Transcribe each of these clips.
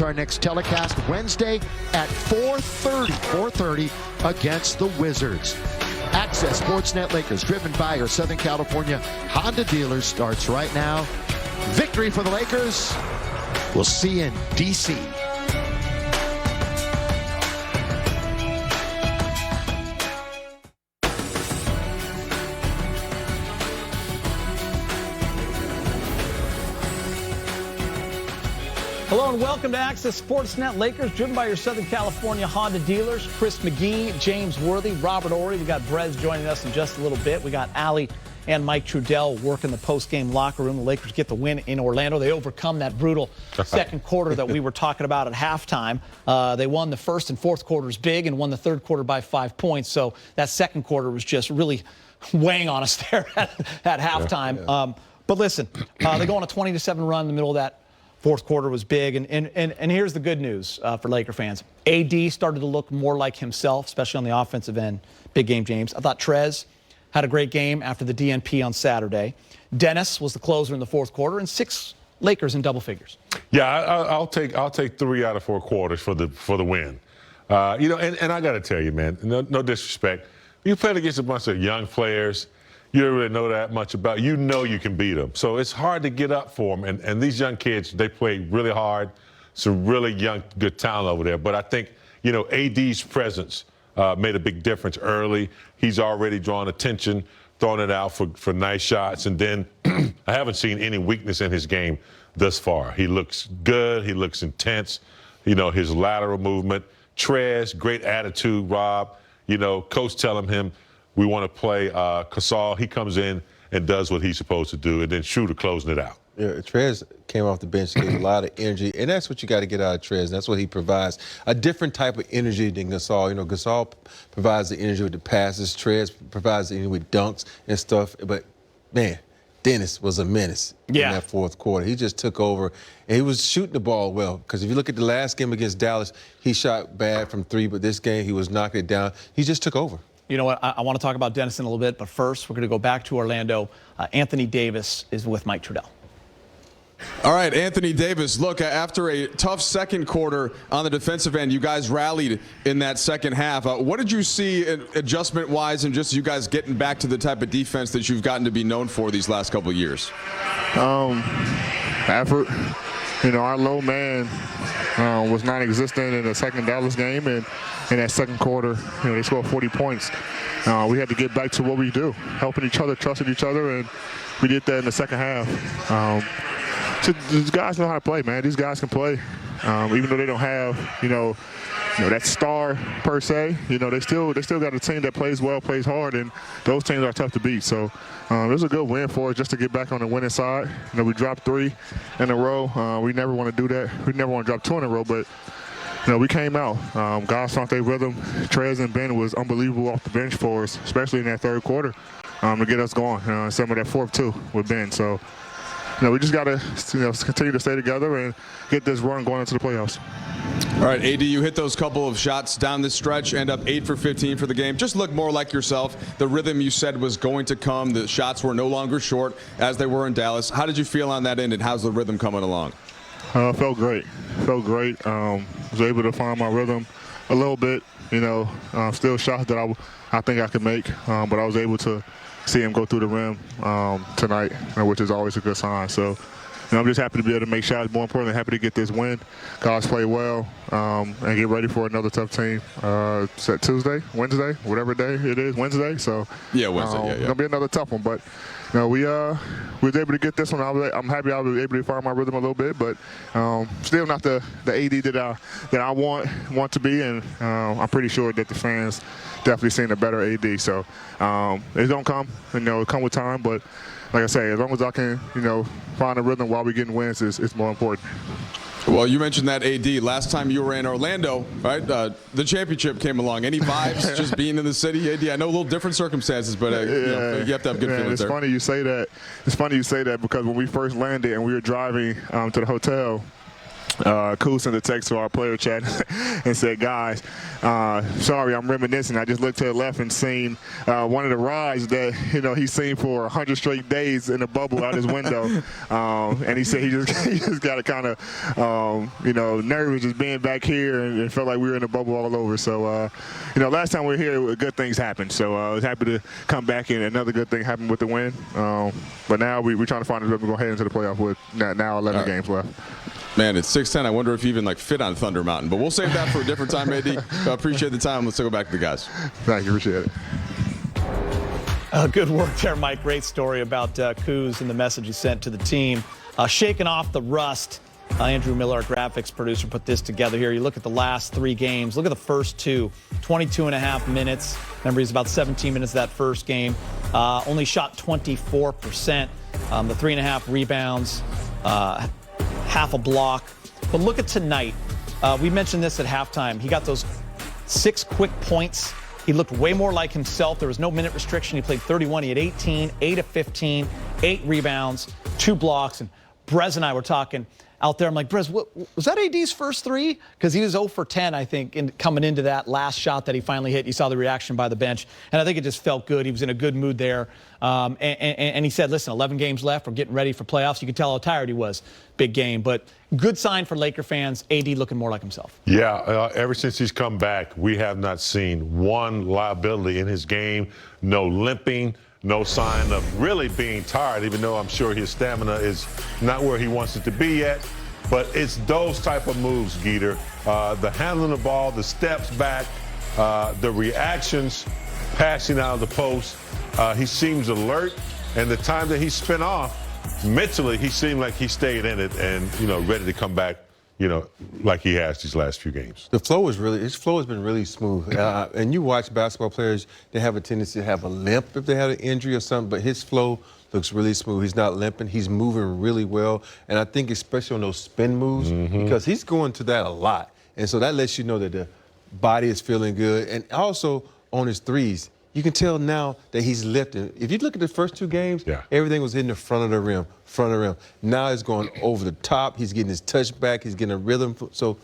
That's our next telecast Wednesday at 4:30 against the Wizards. Access Sportsnet Lakers, driven by your Southern California Honda dealers, starts right now. Victory for the Lakers. We'll see you in D.C. Hello and welcome to Access Sportsnet Lakers, driven by your Southern California Honda dealers. Chris McGee, James Worthy, Robert Ory. We got Brez joining us in just a little bit. We got Allie and Mike Trudell working the post-game locker room. The Lakers get the win in Orlando. They overcome that brutal second quarter that we were talking about at halftime. They won the first and fourth quarters big and won the third quarter by 5 points. So that second quarter was just really weighing on us there at halftime. Yeah. But listen, they go on a 20-7 run in the middle of that. Fourth quarter was big, and here's the good news for Laker fans. AD started to look more like himself, especially on the offensive end. Big game, James. I thought Trez had a great game after the DNP on Saturday. Dennis was the closer in the fourth quarter, and 6 Lakers in double figures. Yeah, I'll take 3 out of 4 quarters for the win. And I got to tell you, man, no disrespect. You played against a bunch of young players. You don't really know that much about. You know you can beat them. So it's hard to get up for them. And these young kids, they play really hard. Some really young, good talent over there. But I think, AD's presence made a big difference early. He's already drawn attention, throwing it out for nice shots. And then I haven't seen any weakness in his game thus far. He looks good. He looks intense. His lateral movement. Trez, great attitude, Rob. Coach telling him, we want to play Casal. He comes in and does what he's supposed to do, and then Schroder closing it out. Yeah, Trez came off the bench, gave a lot of energy, and that's what you got to get out of Trez. That's what he provides, a different type of energy than Gasol. Gasol provides the energy with the passes. Trez provides the energy with dunks and stuff. But, man, Dennis was a menace in that fourth quarter. He just took over, and he was shooting the ball well. Because if you look at the last game against Dallas, he shot bad from 3, but this game he was knocking it down. He just took over. You know what? I want to talk about Dennis in a little bit, but first we're going to go back to Orlando. Anthony Davis is with Mike Trudell. All right, Anthony Davis, look, after a tough second quarter on the defensive end, you guys rallied in that second half. What did you see adjustment-wise and just you guys getting back to the type of defense that you've gotten to be known for these last couple of years? Effort. Our low man was non-existent in the second Dallas game, and in that second quarter, they scored 40 points. We had to get back to what we do, helping each other, trusting each other, and we did that in the second half. These guys know how to play, man. These guys can play, even though they don't have, that star per se. They still got a team that plays well, plays hard, and those teams are tough to beat. So it was a good win for us just to get back on the winning side. We dropped 3 in a row. We never want to do that. We never want to drop 2 in a row, but we came out. Guys found their rhythm. Trez and Ben was unbelievable off the bench for us, especially in that third quarter, to get us going. Some of that fourth too with Ben. So. We just got to continue to stay together and get this run going into the playoffs. All right, AD, you hit those couple of shots down this stretch, end up 8 for 15 for the game. Just look more like yourself. The rhythm you said was going to come. The shots were no longer short as they were in Dallas. How did you feel on that end, and how's the rhythm coming along? Felt great. Was able to find my rhythm a little bit. Still shots that I think I could make, but I was able to see him go through the rim tonight, which is always a good sign. So, I'm just happy to be able to make shots. More importantly, happy to get this win. Guys play well and get ready for another tough team. Is that Tuesday, Wednesday, whatever day it is, Wednesday. So yeah, Wednesday. It's gonna be another tough one, but we was able to get this one. I'm happy I was able to find my rhythm a little bit, but still not the AD that I want to be, and I'm pretty sure that the fans definitely seen a better AD. So it's gonna come, come with time. But like I say, as long as I can, find a rhythm while we're getting wins, it's more important. Well, you mentioned that AD. Last time you were in Orlando, right? The championship came along. Any vibes just being in the city, AD? I know a little different circumstances, but you have to have good feelings there. It's funny you say that. It's funny you say that because when we first landed and we were driving to the hotel, Kuz sent a text to our player chat and said, guys, sorry, I'm reminiscing. I just looked to the left and seen one of the rides that, he's seen for 100 straight days in a bubble out his window. And he said he just got kind of, nervous just being back here and felt like we were in a bubble all over. So, last time we were here, good things happened. So I was happy to come back and another good thing happened with the win. But now we're trying to find a way to go ahead into the playoff with now 11 games left. Man, it's 6:10. I wonder if you even fit on Thunder Mountain. But we'll save that for a different time, AD. Appreciate the time. Let's go back to the guys. Thank you. Appreciate it. Good work there, Mike. Great story about Kuz and the message he sent to the team. Shaking off the rust. Andrew Miller, our graphics producer, put this together here. You look at the last 3 games. Look at the first 2, 22.5 minutes. Remember, he's about 17 minutes of that first game. Only shot 24%. The 3.5 rebounds. Half a block. But look at tonight. We mentioned this at halftime. He got those 6 quick points. He looked way more like himself. There was no minute restriction. He played 31. He had 18, 8 of 15, 8 rebounds, 2 blocks. And Brez and I were talking out there. I'm like, Brez, was that AD's first 3? Because he was 0 for 10, I think, coming into that last shot that he finally hit. You saw the reaction by the bench. And I think it just felt good. He was in a good mood there. And he said, listen, 11 games left. We're getting ready for playoffs. You could tell how tired he was. Big game. But good sign for Laker fans. AD looking more like himself. Yeah, ever since he's come back, we have not seen one liability in his game. No limping. No sign of really being tired, even though I'm sure his stamina is not where he wants it to be yet. But it's those type of moves, Geeter. The handling the ball, the steps back, the reactions, passing out of the post. He seems alert, and the time that he spent off, mentally, he seemed like he stayed in it and, ready to come back, like he has these last few games. His flow has been really smooth. And you watch basketball players, they have a tendency to have a limp if they have an injury or something, but his flow looks really smooth. He's not limping. He's moving really well. And I think especially on those spin moves, because he's going to that a lot. And so that lets you know that the body is feeling good. And also on his threes, you can tell now that he's lifting. If you look at the first 2 games, everything was hitting the front of the rim, Now it's going over the top. He's getting his touch back. He's getting a rhythm. So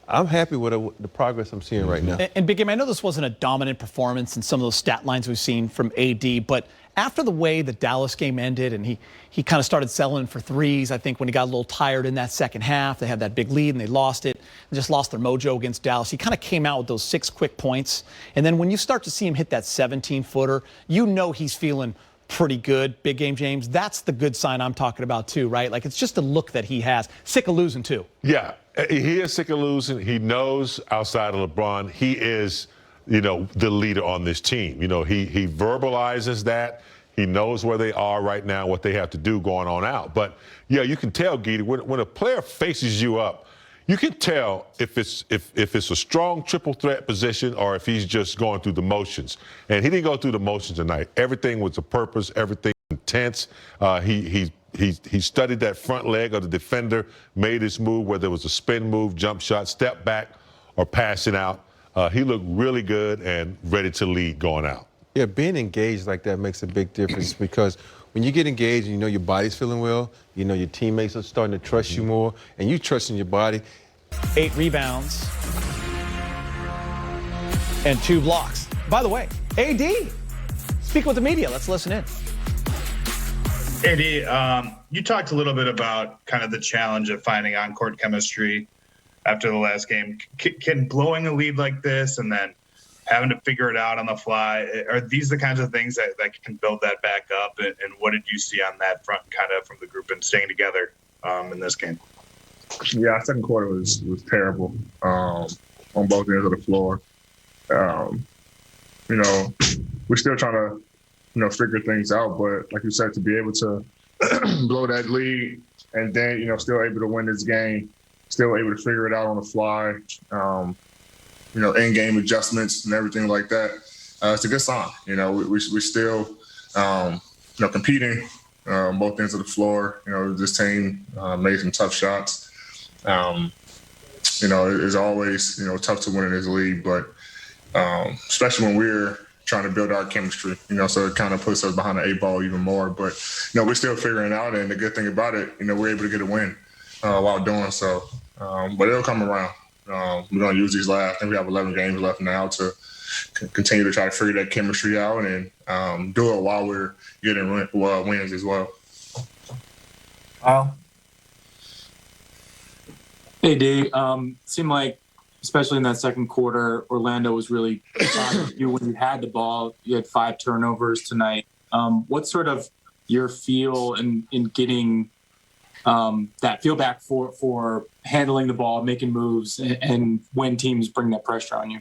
I'm happy with the progress I'm seeing right now. And Big Game, I know this wasn't a dominant performance in some of those stat lines we've seen from AD, but after the way the Dallas game ended and he kind of started settling for threes, I think when he got a little tired in that second half, they had that big lead and they lost it and just lost their mojo against Dallas. He kind of came out with those 6 quick points. And then when you start to see him hit that 17-footer, he's feeling pretty good. Big Game James, that's the good sign I'm talking about too, right? Like it's just a look that he has. Sick of losing too. Yeah, he is sick of losing. He knows outside of LeBron, he is, the leader on this team. He verbalizes that. He knows where they are right now, what they have to do going on out. But, yeah, you can tell, Geedy, when a player faces you up, you can tell if it's a strong triple threat position or if he's just going through the motions. And he didn't go through the motions tonight. Everything was a purpose, everything intense. He studied that front leg of the defender, made his move, whether it was a spin move, jump shot, step back, or passing out. He looked really good and ready to lead going out. Yeah, being engaged like that makes a big difference because when you get engaged and your body's feeling well, your teammates are starting to trust you more, and you trust in your body. 8 rebounds and 2 blocks. By the way, AD, speak with the media. Let's listen in. AD, you talked a little bit about kind of the challenge of finding on-court chemistry after the last game. Can blowing a lead like this and then having to figure it out on the fly, are these the kinds of things that can build that back up? And what did you see on that front kind of from the group and staying together in this game? Yeah, second quarter was terrible on both ends of the floor. We're still trying to, figure things out. But like you said, to be able to blow that lead and then, still able to win this game, still able to figure it out on the fly, in-game adjustments and everything like that. It's a good sign. We're still, competing both ends of the floor. This team made some tough shots. It's always, tough to win in this league, but especially when we're trying to build our chemistry, so it kind of puts us behind the 8 ball even more. But, we're still figuring it out. And the good thing about it, we're able to get a win while doing so. but it'll come around. We're going to use these last. I think we have 11 games left now to continue to try to figure that chemistry out and do it while we're getting wins as well. Hey, D. Seemed like, especially in that second quarter, Orlando was really you when you had the ball. You had 5 turnovers tonight. What's sort of your feel in getting that feel back for handling the ball, making moves, and when teams bring that pressure on you?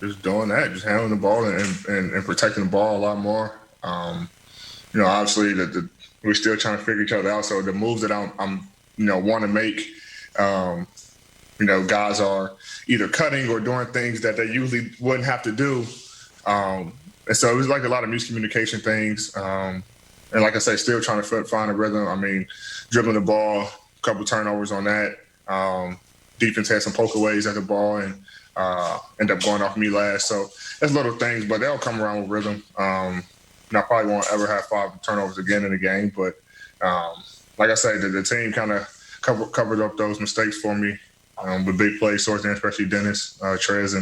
Just doing that, just handling the ball and protecting the ball a lot more. Obviously we're still trying to figure each other out. So the moves that I'm want to make, guys are either cutting or doing things that they usually wouldn't have to do. And so it was like a lot of miscommunication things. And like I say, still trying to find a rhythm. I mean, dribbling the ball, a couple turnovers on that. Defense had some pokeaways at the ball and ended up going off me last. So that's little things, but they'll come around with rhythm. I probably won't ever have 5 turnovers again in the game, but like I said, the team kind of covered up those mistakes for me with big plays, towards the end, especially Dennis, Trez,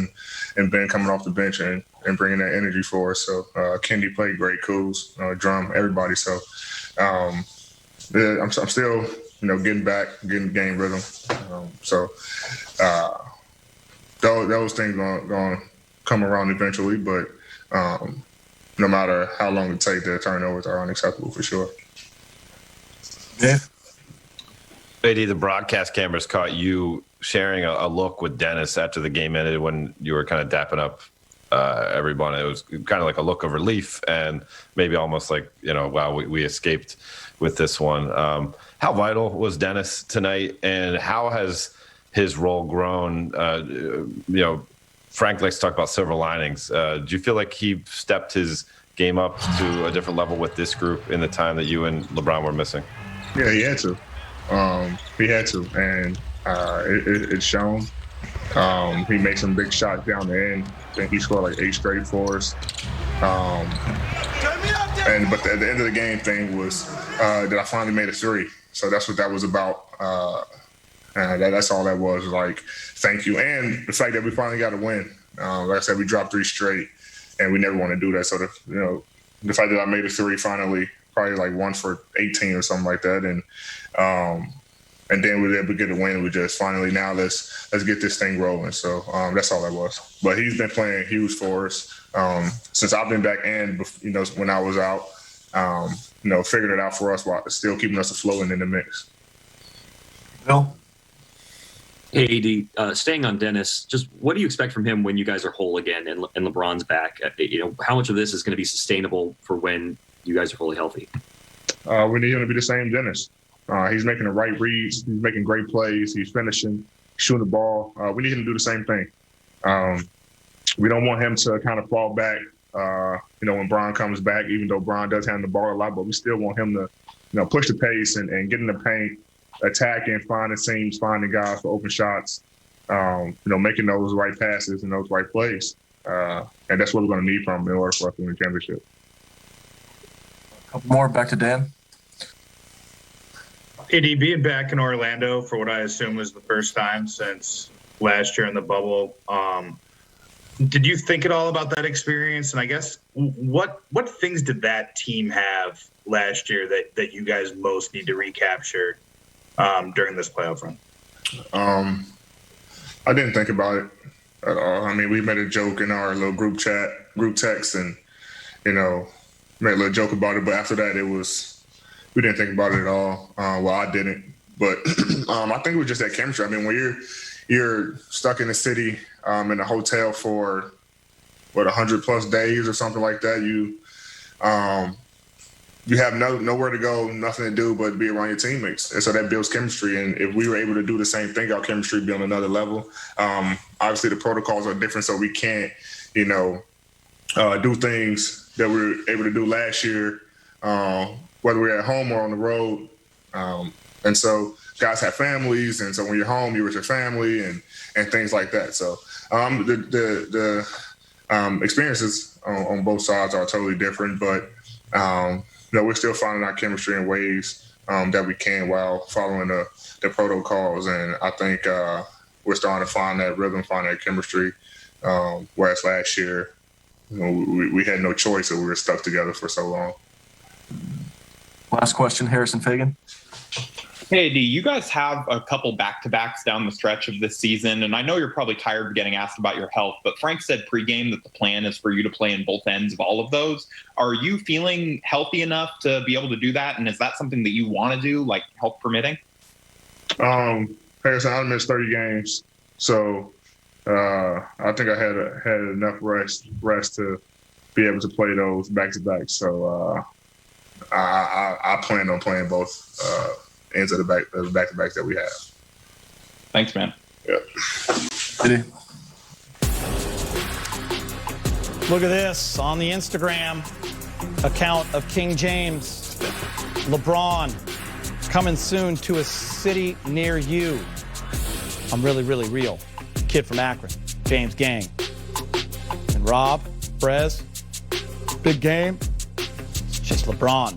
and Ben coming off the bench and bringing that energy for us. So Kendi played great, Kuz, Drum, everybody. So I'm still, getting the game rhythm. Those things going to come around eventually, but no matter how long it takes, the turnovers are unacceptable for sure. Yeah. AD, the broadcast cameras caught you sharing a look with Dennis after the game ended when you were kind of dapping up everyone. It was kind of like a look of relief and maybe almost like, wow, we escaped with this one. How vital was Dennis tonight, and how has his role grown? Frank likes to talk about silver linings. Do you feel like he stepped his game up to a different level with this group in the time that you and LeBron were missing? Yeah, he had to. He had to, and it's shown. He made some big shots down the end. I think he scored like 8 straight for us. But at the end of the game thing was that I finally made a 3. So that's what that was about. That's all that was, like, thank you. And the fact that we finally got a win. Like I said, we dropped 3 straight, and we never want to do that. So, the fact that I made a 3 finally, probably like 1 for 18 or something like that. And then we were able to get a win. We just finally, now let's get this thing rolling. So that's all that was. But he's been playing huge for us since I've been back, and when I was out, figured it out for us while still keeping us afloat and in the mix. Bill? Hey, AD, staying on Dennis, just what do you expect from him when you guys are whole again and LeBron's back? How much of this is going to be sustainable for when you guys are fully healthy? We need him to be the same Dennis. He's making the right reads. He's making great plays. He's finishing, shooting the ball. We need him to do the same thing. We don't want him to kind of fall back, when Bron comes back, even though Bron does handle the ball a lot, but we still want him to, push the pace and get in the paint, attacking, finding seams, finding guys for open shots, making those right passes and those right plays. And that's what we're going to need from him in order for us to win the championship. A couple more, back to Dan. AD, being back in Orlando for what I assume was the first time since last year in the bubble, did you think at all about that experience? And I guess what things did that team have last year that you guys most need to recapture during this playoff run? I didn't think about it at all. I mean, we made a joke in our little group text, and made a little joke about it. But after that, we didn't think about it at all. Well, I didn't. But I think it was just that chemistry. I mean, when you're stuck in the city in a hotel for 100+ days or something like that, you have nowhere to go, nothing to do but be around your teammates. And so that builds chemistry. And if we were able to do the same thing, our chemistry would be on another level. Obviously, the protocols are different, so we can't, do things that we were able to do last year, whether we're at home or on the road. And so guys have families, and so when you're home, you're with your family and things like that. So the experiences on both sides are totally different, but we're still finding our chemistry in ways that we can while following the protocols. And I think we're starting to find that rhythm, find that chemistry. Whereas last year, we had no choice, so we were stuck together for so long. Last question, Harrison Fagan. Hey, AD, you guys have a couple back-to-backs down the stretch of this season, and I know you're probably tired of getting asked about your health, but Frank said pregame that the plan is for you to play in both ends of all of those. Are you feeling healthy enough to be able to do that, and is that something that you want to do, like health permitting? Harrison, I missed 30 games, so I think I had enough rest to be able to play those back-to-backs. So I plan on playing both ends of the back-to-backs that we have. Thanks, man. Yeah. Look at this on the Instagram account of King James. LeBron coming soon to a city near you. I'm really, really real. Kid from Akron, James Gang. And Rob, Brez, big game. It's just LeBron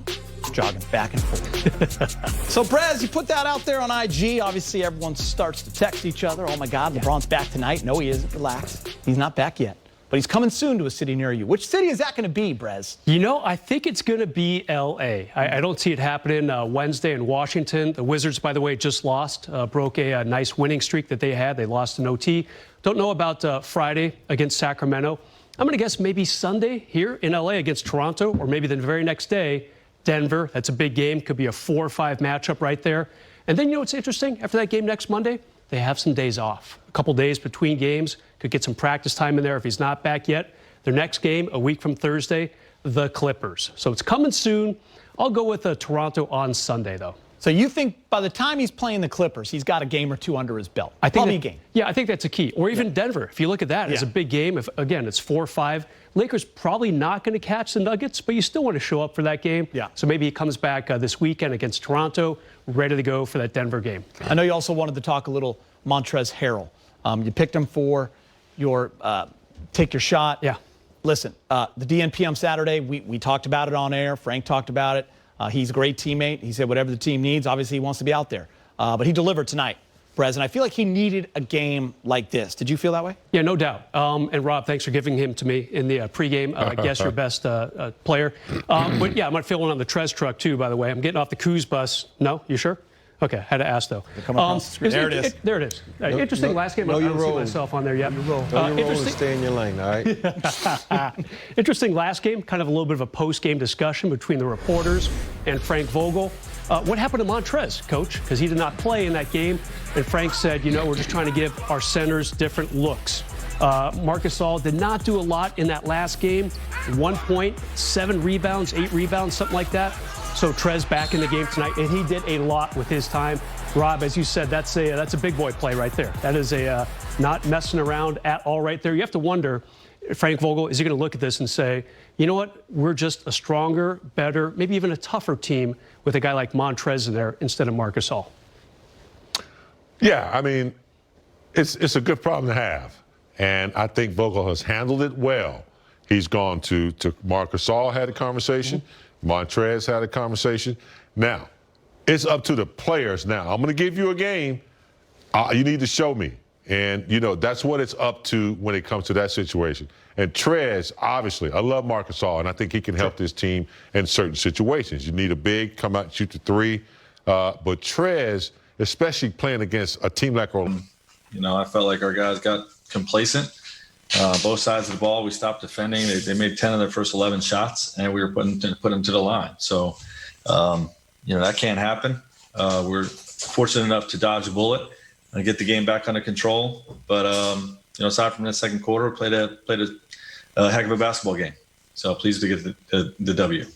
jogging back and forth. So, Brez, you put that out there on IG. Obviously, everyone starts to text each other. Oh, my God, LeBron's back tonight. No, he isn't. Relax. He's not back yet. But he's coming soon to a city near you. Which city is that going to be, Brez? You know, I think it's going to be L.A. I don't see it happening Wednesday in Washington. The Wizards, by the way, just lost, broke a nice winning streak that they had. They lost in OT. Don't know about Friday against Sacramento. I'm going to guess maybe Sunday here in L.A. against Toronto, or maybe the very next day, Denver. That's a big game. Could be a 4 or 5 matchup right there. And then, you know what's interesting? After that game next Monday, they have some days off. A couple days between games. Could get some practice time in there if he's not back yet. Their next game, a week from Thursday, the Clippers. So it's coming soon. I'll go with Toronto on Sunday, though. So you think by the time he's playing the Clippers, he's got a game or two under his belt? I think Probably a game. Yeah, I think that's a key. Or even Denver. If you look at that, it's a big game. If, again, it's 4 or 5. Lakers probably not going to catch the Nuggets, but you still want to show up for that game. Yeah. So maybe he comes back this weekend against Toronto, ready to go for that Denver game. I know you also wanted to talk a little Montrezl Harrell. You picked him for your take your shot. Yeah. Listen, the DNP on Saturday, we talked about it on air. Frank talked about it. He's a great teammate. He said whatever the team needs, obviously he wants to be out there. But he delivered tonight, Brez, and I feel like he needed a game like this. Did you feel that way? Yeah, no doubt. And Rob, thanks for giving him to me in the pregame. I guess your best player. But yeah, I'm feeling on the Trez truck too, by the way. I'm getting off the Coos bus. No? You sure? Okay, had to ask, though. There it is. There it is. Interesting last game. I don't see myself on there yet. Interesting. Stay in your lane, all right? Interesting last game. Kind of a little bit of a post-game discussion between the reporters and Frank Vogel. What happened to Montrez, Coach? Because he did not play in that game. And Frank said, you know, we're just trying to give our centers different looks. Marcus Gasol did not do a lot in that last game. 1 point, 7 rebounds, 8 rebounds, something like that. So Trez back in the game tonight, and he did a lot with his time. Rob, as you said, that's a big boy play right there. That is a not messing around at all right there. You have to wonder, Frank Vogel, is he going to look at this and say, you know what, we're just a stronger, better, maybe even a tougher team with a guy like Montrez in there instead of Marcus Gasol? Yeah, I mean, it's a good problem to have. And I think Vogel has handled it well. He's gone to Marcus Gasol, had a conversation. Montrez had a conversation. Now, it's up to the players now. I'm going to give you a game. You need to show me. And, you know, that's what it's up to when it comes to that situation. And Trez, obviously, I love Marcus Gasol, and I think he can help this team in certain situations. You need a big, come out and shoot the 3. But Trez, especially playing against a team like Orlando. You know, I felt like our guys got complacent. Both sides of the ball, we stopped defending. They made 10 of their first 11 shots, and we were put them to the line. So, you know, that can't happen. We're fortunate enough to dodge a bullet and get the game back under control. But, you know, aside from that second quarter, played a heck of a basketball game. So pleased to get the W.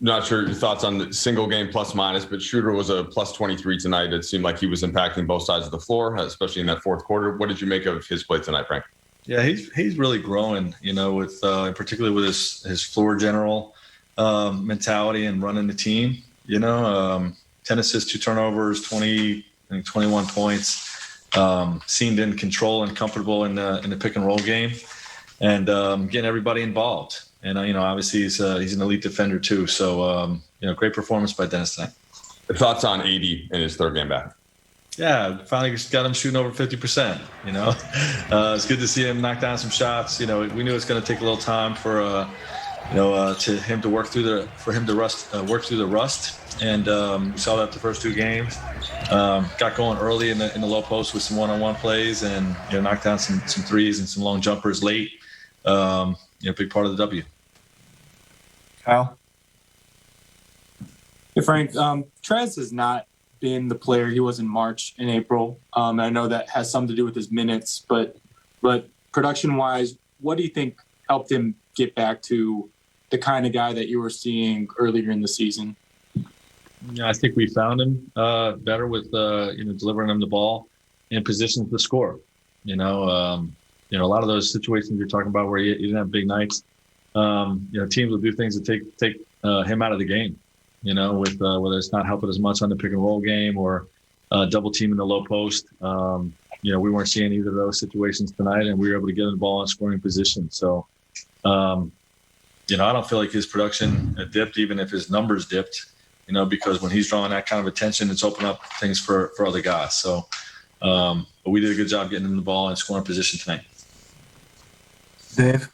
Not sure your thoughts on the single game plus minus, but Schroder was a plus 23 tonight. It seemed like he was impacting both sides of the floor, especially in that fourth quarter. What did you make of his play tonight, Frank? Yeah, he's really growing, you know, with particularly with his floor general mentality and running the team. You know, 10 assists, 2 turnovers, 21 points. Seemed in control and comfortable in the pick and roll game, and getting everybody involved. And obviously he's an elite defender too. So great performance by Dennis tonight. Thoughts on AD in his third game back? Yeah, finally got him shooting over 50%. It's good to see him knock down some shots. We knew it was going to take a little time for him to work through the rust. And we saw that the first 2 games. Got going early in the low post with some one-on-one plays, and knocked down some threes and some long jumpers late. Big part of the W. Kyle? Hey, Frank, Trez has not been the player he was in March and April. I know that has something to do with his minutes, but production-wise, what do you think helped him get back to the kind of guy that you were seeing earlier in the season? Yeah, I think we found him better with delivering him the ball in positions to score. A lot of those situations you're talking about where he didn't have big nights. Teams will do things to take him out of the game. With whether it's not helping as much on the pick and roll game or double team in the low post. We weren't seeing either of those situations tonight, and we were able to get him the ball in scoring position. So, I don't feel like his production dipped, even if his numbers dipped. Because when he's drawing that kind of attention, it's opened up things for other guys. So, but we did a good job getting him the ball and scoring position tonight. Dave?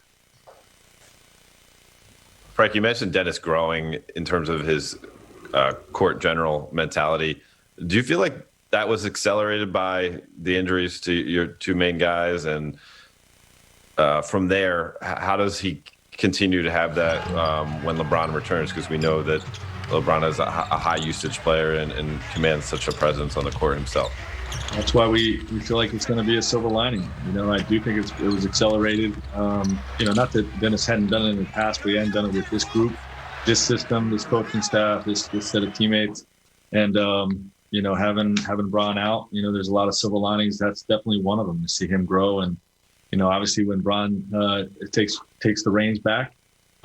Frank, you mentioned Dennis growing in terms of his court general mentality. Do you feel like that was accelerated by the injuries to your 2 main guys? And from there, how does he continue to have that when LeBron returns? Because we know that LeBron is a high usage player and commands such a presence on the court himself. That's why we feel like it's going to be a silver lining. I do think it was accelerated. Not that Dennis hadn't done it in the past, but he hadn't done it with this group, this system, this coaching staff, this set of teammates. And, having Bron out, there's a lot of silver linings. That's definitely one of them, to see him grow. And, obviously when Bron takes the reins back,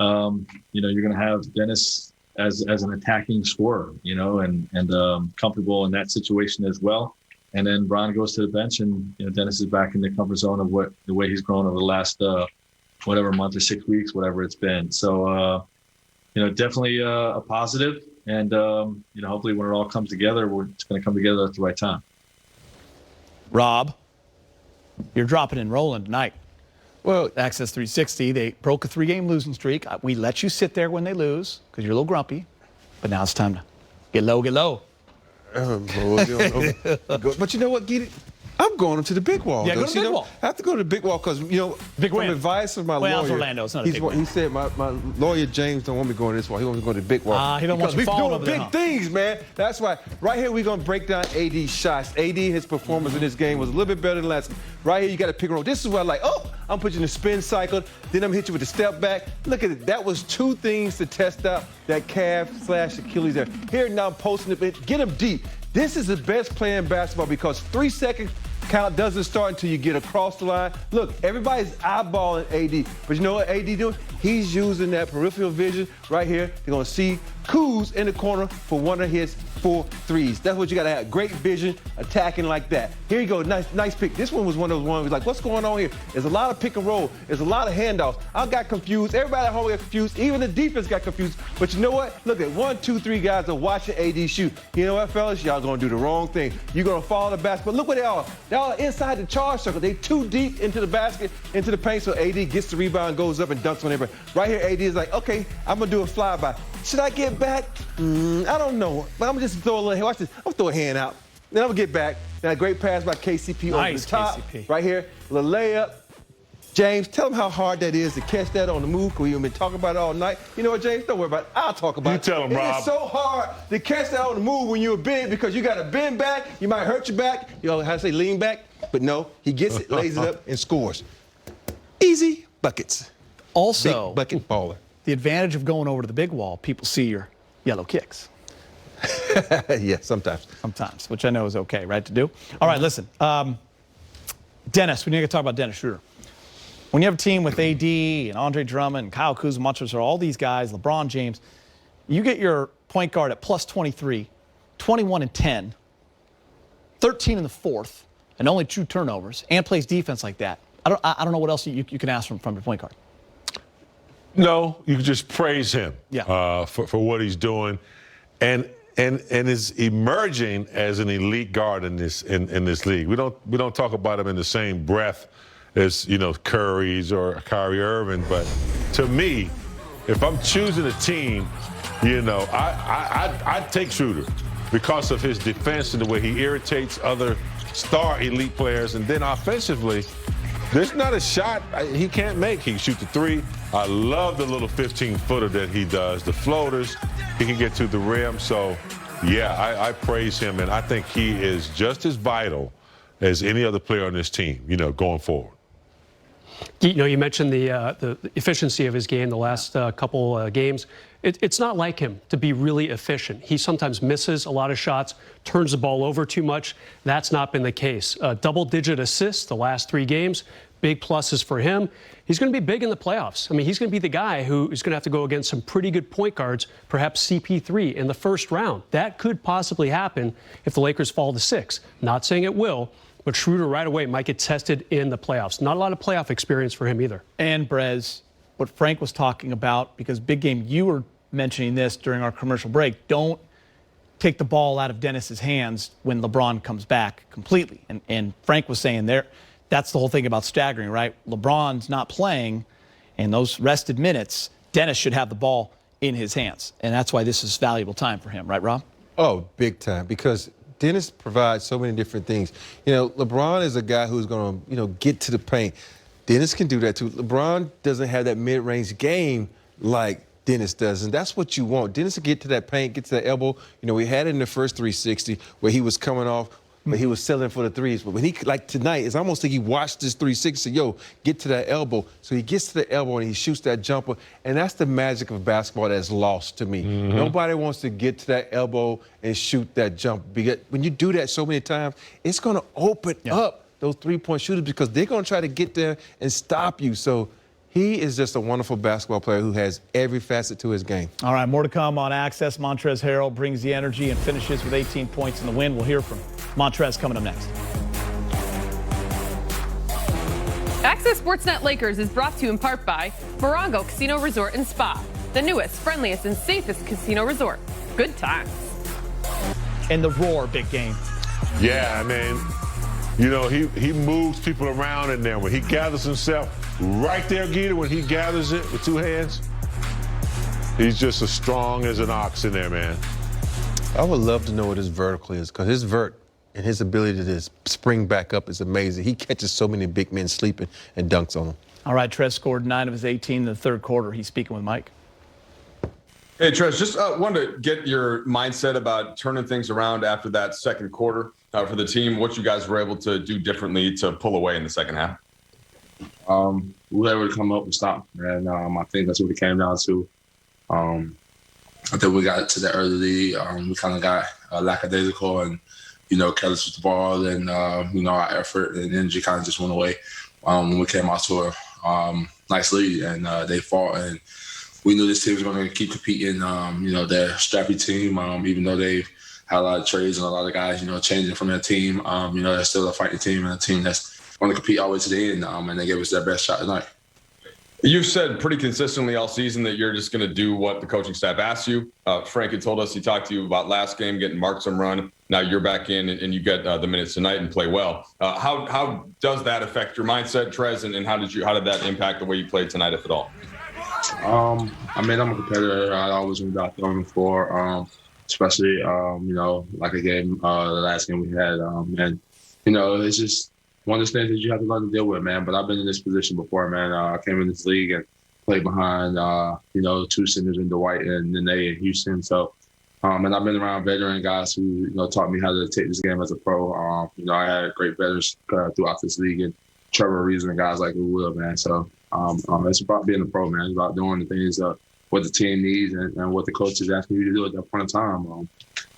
you're going to have Dennis as an attacking scorer, and comfortable in that situation as well. And then Bron goes to the bench, and Dennis is back in the comfort zone of the way he's grown over the last month or 6 weeks, whatever it's been. So definitely a positive, and hopefully when it all comes together, it's going to come together at the right time. Rob, you're dropping and rolling tonight. Well, Access 360, they broke a 3-game losing streak. We let you sit there when they lose because you're a little grumpy, but now it's time to get low. But you know what, Giddy? I'm going to the big wall. Yeah, go to the big wall. I have to go to the big wall because, big from win. advice of my lawyer. It's Orlando. It's not a big win. He said my lawyer, James, don't want me going this wall. He wants me to go to the big wall. He don't want you falling over there. We're doing big things, man. That's why. Right here, we're going to break down AD's shots. AD, his performance in this game was a little bit better than last. Right here, you got to pick and roll. This is what I like. I'm putting you in the spin cycle. Then I'm going to hit you with the step back. Look at it. That was 2 things to test out that calf/Achilles there. Here, now I'm posting it. Get him deep. This is the best play in basketball because 3-second count doesn't start until you get across the line. Look, everybody's eyeballing AD, but you know what AD doing? He's using that peripheral vision right here. You're going to see Kuz in the corner for one of his 4 threes. That's what you got to have. Great vision, attacking like that. Here you go. Nice pick. This one was one of those ones like, what's going on here? There's a lot of pick and roll. There's a lot of handoffs. I got confused. Everybody at home got confused. Even the defense got confused. But you know what? Look at 1, 2, 3 guys are watching AD shoot. You know what, fellas? Y'all going to do the wrong thing. You're going to fall in the basket. But look where they are. They're all inside the charge circle. They too deep into the basket, into the paint, so AD gets the rebound, goes up and dunks on everybody. Right here, AD is like, okay, I'm going to do a flyby. Should I get back? I don't know. But I'm going to just throw a little hand. Watch this. I'm going to throw a hand out. Then I'm going to get back. Now, a great pass by KCP over the top. KCP. Right here, a little layup. James, tell them how hard that is to catch that on the move, because we've been talking about it all night. You know what, James? Don't worry about it. I'll talk about it. You tell them, Rob. It's so hard to catch that on the move when you're big because you got to bend back. You might hurt your back. You know how to say lean back? But no, he gets it, lays it up, and scores. Easy buckets. Also, big bucket baller. The advantage of going over to the big wall, people see your yellow kicks. Yeah, sometimes. Sometimes, which I know is okay, right, to do? All right, listen. Dennis, we need to talk about Dennis Schroder. When you have a team with AD and Andre Drummond and Kyle Kuzma, Montrezl, all these guys, LeBron James, you get your point guard at plus 23, 21 and 10, 13 in the fourth, and only 2 turnovers, and plays defense like that. I don't know what else you can ask from your point guard. No, you can just praise him for what he's doing, and is emerging as an elite guard in this league. We don't talk about him in the same breath as Curry's or Kyrie Irving, but to me, if I'm choosing a team, I'd take Schroder because of his defense and the way he irritates other star elite players, and then offensively, there's not a shot he can't make. He can shoot the three. I love the little 15-footer that he does. The floaters, he can get to the rim. So, yeah, I praise him, and I think he is just as vital as any other player on this team, going forward. You mentioned the efficiency of his game the last couple games. It's not like him to be really efficient. He sometimes misses a lot of shots, turns the ball over too much. That's not been the case. Double-digit assists the last 3 games, big pluses for him. He's going to be big in the playoffs. I mean, he's going to be the guy who is going to have to go against some pretty good point guards, perhaps CP3 in the first round. That could possibly happen if the Lakers fall to 6. Not saying it will, but Schroder right away might get tested in the playoffs. Not a lot of playoff experience for him either. And, Brez, what Frank was talking about, because Big Game, you were mentioning this during our commercial break, don't take the ball out of Dennis's hands when LeBron comes back completely. And Frank was saying that's the whole thing about staggering, right? LeBron's not playing, and those rested minutes, Dennis should have the ball in his hands. And that's why this is valuable time for him, right, Rob? Oh, big time, because Dennis provides so many different things. LeBron is a guy who's going to, get to the paint. Dennis can do that too. LeBron doesn't have that mid-range game like Dennis does, and that's what you want. Dennis will get to that paint, get to that elbow. We had it in the first 360 where he was coming off, but he was selling for the threes. But when he, like tonight, it's almost like he watched this 360, get to that elbow. So he gets to the elbow and he shoots that jumper, and that's the magic of basketball that's lost to me. Mm-hmm. Nobody wants to get to that elbow and shoot that jump. Because when you do that so many times, it's going to open up those three-point shooters because they're going to try to get there and stop you. So he is just a wonderful basketball player who has every facet to his game. All right, more to come on Access. Montrezl Harrell brings the energy and finishes with 18 points in the win. We'll hear from Montrezl coming up next. Access Sportsnet Lakers is brought to you in part by Morongo Casino Resort and Spa, the newest, friendliest, and safest casino resort. Good times. And the roar, Big Game. Yeah, I mean, he moves people around in there. When he gathers himself, right there, Gita, when he gathers it with 2 hands, he's just as strong as an ox in there, man. I would love to know what his vertical is, because his vert and his ability to spring back up is amazing. He catches so many big men sleeping and dunks on them. All right, Trez scored 9 of his 18 in the third quarter. He's speaking with Mike. Hey, Trez, just wanted to get your mindset about turning things around after that second quarter for the team, what you guys were able to do differently to pull away in the second half. We were able to come up and stop, and I think that's what it came down to. I think we got to the early lead. We kind of got lackadaisical and, careless with the ball, and, our effort and energy kind of just went away when we came out to a nice lead, and they fought. And we knew this team was going to keep competing. They're a strappy team, even though they had a lot of trades and a lot of guys, changing from their team. They're still a fighting team and a team that's going to compete all the way to the end, and they gave us their best shot tonight. You've said pretty consistently all season that you're just going to do what the coaching staff asks you. Frank had told us he talked to you about last game, getting marked some run. Now you're back in and you get the minutes tonight and play well. How does that affect your mindset, Trez, and how did that impact the way you played tonight, if at all? I'm a competitor. I always want to be out there on the floor, especially, like a game, the last game we had. It's just one of those things that you have to learn to deal with, man. But I've been in this position before, man. I came in this league and played behind, 2 centers in Dwight and then they in Houston. So, and I've been around veteran guys who, taught me how to take this game as a pro. I had great veterans throughout this league, and Trevor Reason and guys like Will, man. So, it's about being a pro, man. It's about doing the things what the team needs and what the coach is asking you to do at that point in time.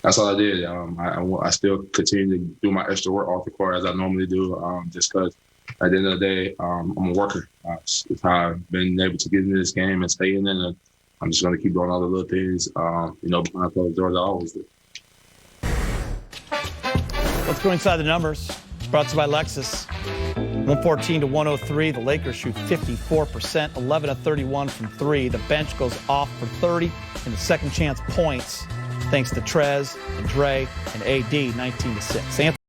That's all I did. I still continue to do my extra work off the court as I normally do, just because at the end of the day, I'm a worker. It's how I've been able to get into this game and stay in it, and I'm just going to keep doing all the little things, behind closed doors I always do. Let's go inside the numbers. Brought to you by Lexus. 114 to 103. The Lakers shoot 54%, 11 of 31 from three. The bench goes off for 30 in the second chance points, thanks to Trez and Dre and AD, 19 to 6.